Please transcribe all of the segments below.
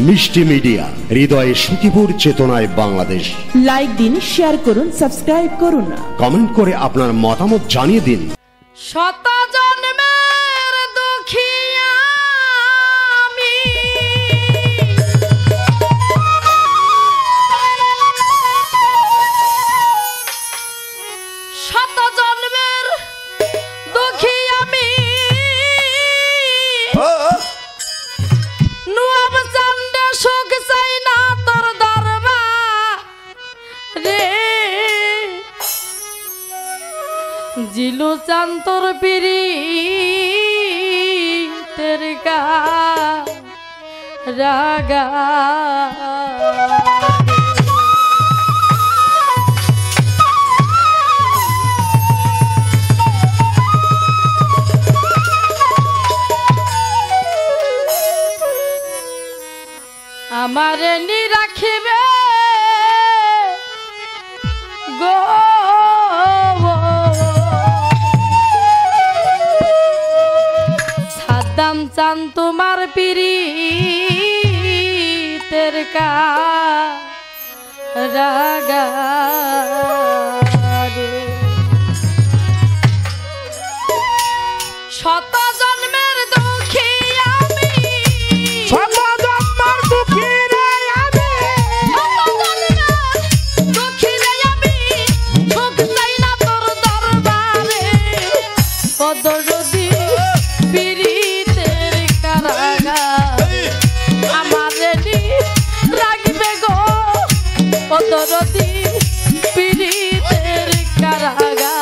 মিষ্টি মিডিয়া, হৃদয়ে সুখীপুর, চেতনায় বাংলাদেশ। লাইক দিন, শেয়ার করুন, সাবস্ক্রাইব করুন, কমেন্ট করে আপনার মতামত জানিয়ে দিন। শত জন্মের দুঃখী আমি, শত জন্মের দুঃখী আমি, নুয়াব চান্দে সুখ চাই না তোর দরবারে, জিলু চান তোর পিরিতের রাগা। আমারে নি রাখিবে গো, সাদ্দাম চান তোমার পিরিতের রাগা রে। শত জন্মের দুঃখী আমি, শত জন্মের দুঃখী রে আমি, শত জন্মের দুঃখী রে আমি, সুখ চাই না তোর দরবারে, পদরদি পিরিতের কারাগা। আমারে নি রাখবে গো, পদরদি পিরিতের কারাগা।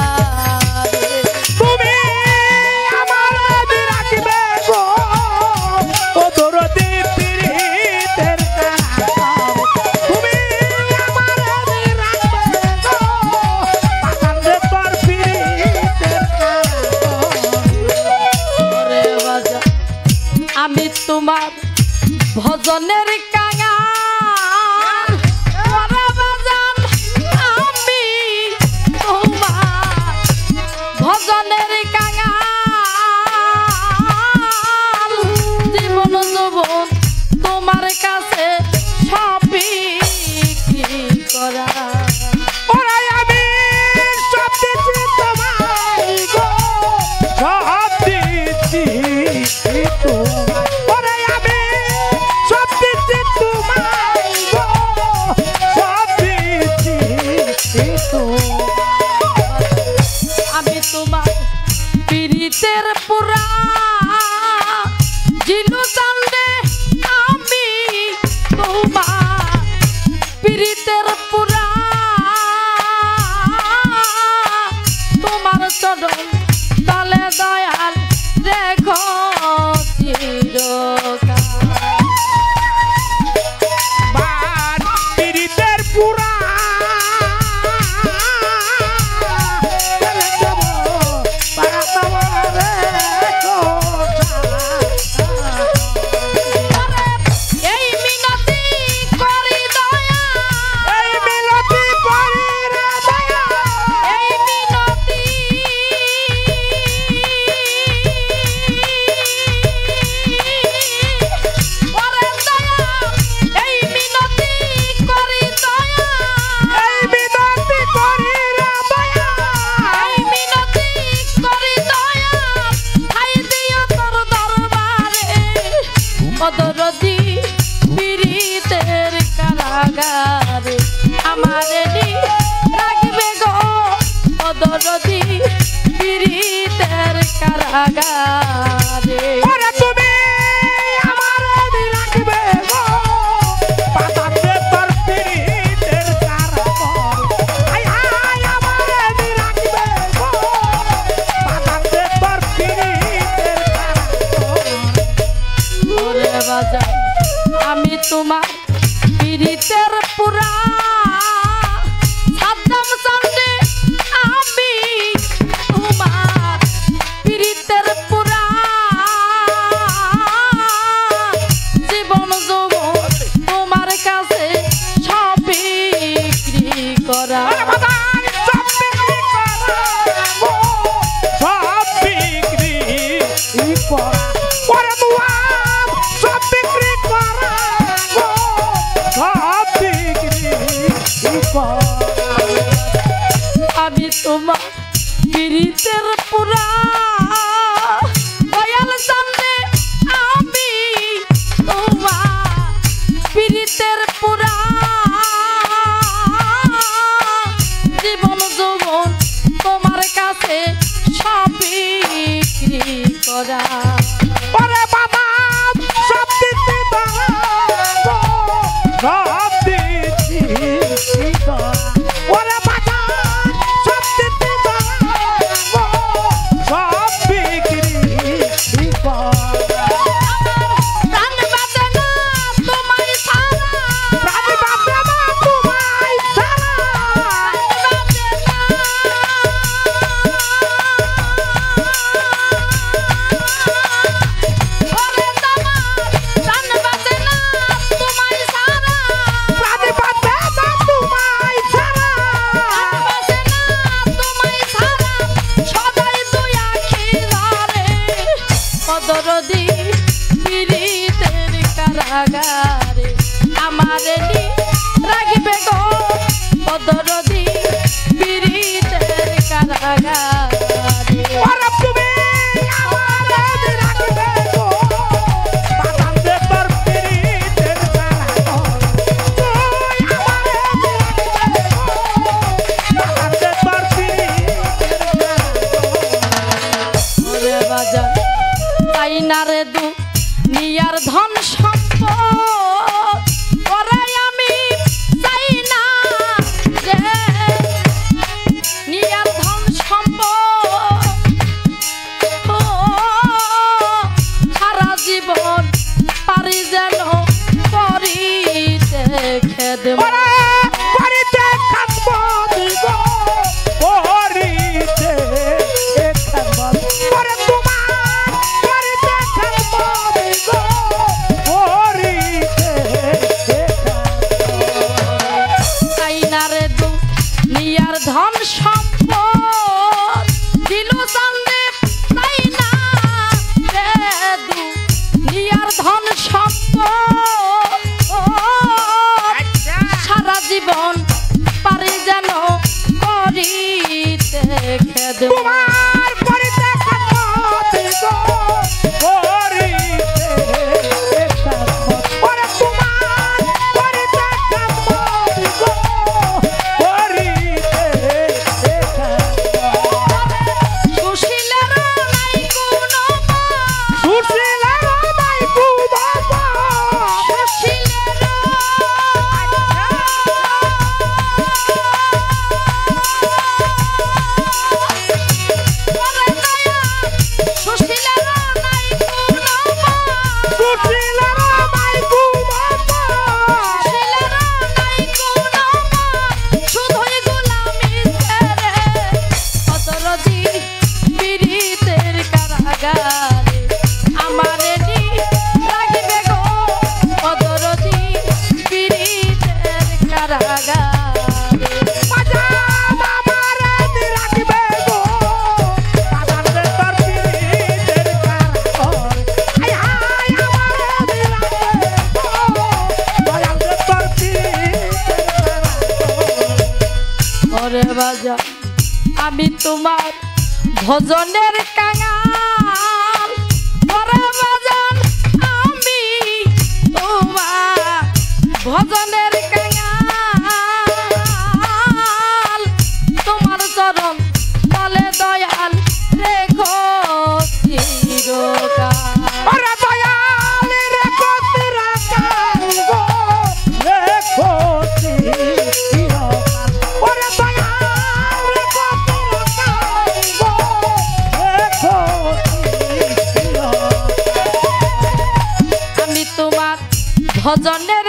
আমি তোমার ভজনের কাঙাল, বাজান আমি তোমার ভজনের কাঙাল, জীবন যৌবন তোমার কাছে সবই কি করা। আমি তোমার পীড়িতের পুরা জিনু চান্দে, আমি তোমার পীড়িতের পুরা, তোমার চরণ তলে দয়াল রেখো চিরকাল। পীড়িতের পুরা পদরদি পিরিতের কারাগারে। আমারে নি রাখবে গো, পদরদি পিরিতের কারাগারে। তুমি আমারে নি রাখবে গো, পাতাতে তোর পিরিতের কারাগারে। হাই হাই আমারে নি রাখবে গো, পাতাতে তোর পিরিতের কারাগারে। আমি তোমার পীড়িতের পুরা, সাদ্দাম চান্দে আমি তোমার পীড়িতের পুরা, জীবন যৌবন তোমার কাছে সব বিক্রি করা। সব বিক্রি করা, তোমার পীড়িতের পুরা দয়াল জানলে আমি তোমার পীড়িতের পুরা জীবন যৌবন তোমার কাছে সব বিক্রি করা। ওরে বাবা সব দিতে দাও সব দিতে ওরে বাবা সব দিতে দাও সব বিক্রি প্রাণ বাঁচে না তোমায় ছাড়া, প্রাণ বাঁচে না তোমায় ছাড়া প্রাণ বাঁচে না তোমায় ছাড়া, প্রাণ বাঁচে না তোমায় ছাড়া প্রাণ বাঁচে না তোমায় ছাড়া, সদাই দুই আখি ধরে অদরদি পীড়িতের কারাগারে আমারে নি রাখবে গো অদরদি পীড়িতের কারাগারে। ওরে তুমি আমারে রাখবে গো বাদাম দে তোর পীড়িতের কারাগার তুই আমারে রাখবে গো বাদাম দে তোর পীড়িতের কারাগার ওরে বাজার তাই না রে দুনিয়ার ধন সম্পদ ওরে আমি চাই না রে নিয়ার ধন সম্পদ ও সারা জীবন পারি যেন করিতে খেদমত। ওরে বাড়িতে খাবো দিগো বাড়িতে খাবো ওরে তোমার বাড়িতে খাবো দিগো বাড়িতে তাই না রে দুনিয়ার ধন সম্পদ দিল জানলে তাই না রে দুনিয়ার ধন সম্পদ সারা জীবন পারে যেন করিতে খেদমত। তোমার বাড়িতে খাবো দিগো বাড়িতে খাবো ওরে তোমার বাড়িতে খাবো দিগো বাড়িতে খাবো সুশীলের নাই কোনো সুশীলের নাই কোনো সুশীলের সুশীলের নাই কোনো সুশীলের নাই কোনো সুশীলের নাই কোনো শুধুই গোলামি ছেড়ে অদরদি পীড়িতের কারাগারে আমারে নি রাখবে গো অদরদি পীড়িতের কারাগারে। বাজান আমারে রাখবে গো বাজান দে তোর পীড়িতের কারাগার আয় হায় আমারে রাখবে গো বাজান দে তোর পীড়িতের কারাগার ওরে বাজা আমি তোমার ভজনের কাঙাল ওরে বাজান আমি তোমার ভজনের কাঙাল তোমার চরণ তলে দয়াল রেখো চিরকাল। ওরে দয়াল রেখো চিরকাল গো রেখো চিরকাল ওরে দয়াল রেখো চিরকাল গো রেখো চিরকাল আমি তোমার ভজনের